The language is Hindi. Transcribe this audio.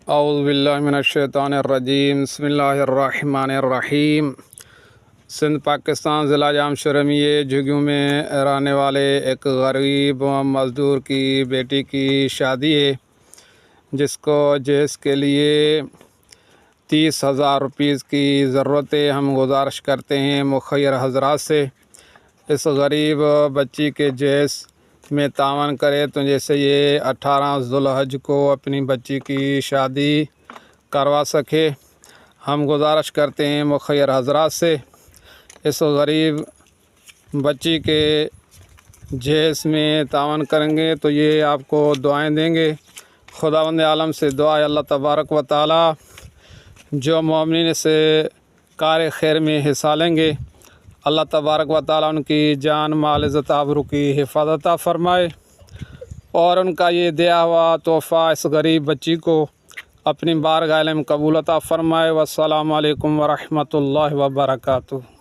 औज़ुबिल्लाहिमिनश्शैतानिर्रजीम बिस्मिल्लाहिर्रहमानिर्रहीम। सिंध पाकिस्तान ज़िला जामशोर में ये झुग्गियों में रहने वाले एक गरीब मज़दूर की बेटी की शादी है, जिसको जहेज़ के लिए 30,000 रुपये की ज़रूरत है। हम गुजारिश करते हैं मुखय्यर हज़रात से इस गरीब बच्ची के जहेज़ में तावन करे, तो जैसे ये 18 ज़ुल्हज को अपनी बच्ची की शादी करवा सके। हम गुजारिश करते हैं मुखय्यर हज़रात से इस गरीब बच्ची के जहेज़ में तावन करेंगे तो ये आपको दुआएं देंगे। खुदावंद आलम से दुआ है अल्लाह तबारक व तआला जो मोमिन से कार खैर में हिस्सा लेंगे, अल्लाह तबारक व तआला उनकी जान माल इज़्ज़त आबरू की हिफाजत फरमाए और उनका ये दिया हुआ तोहफ़ा इस गरीब बच्ची को अपनी बारगाह में कबूल अता फरमाए। वस्सलामु अलैकुम व रहमतुल्लाहि व बरकातुहू।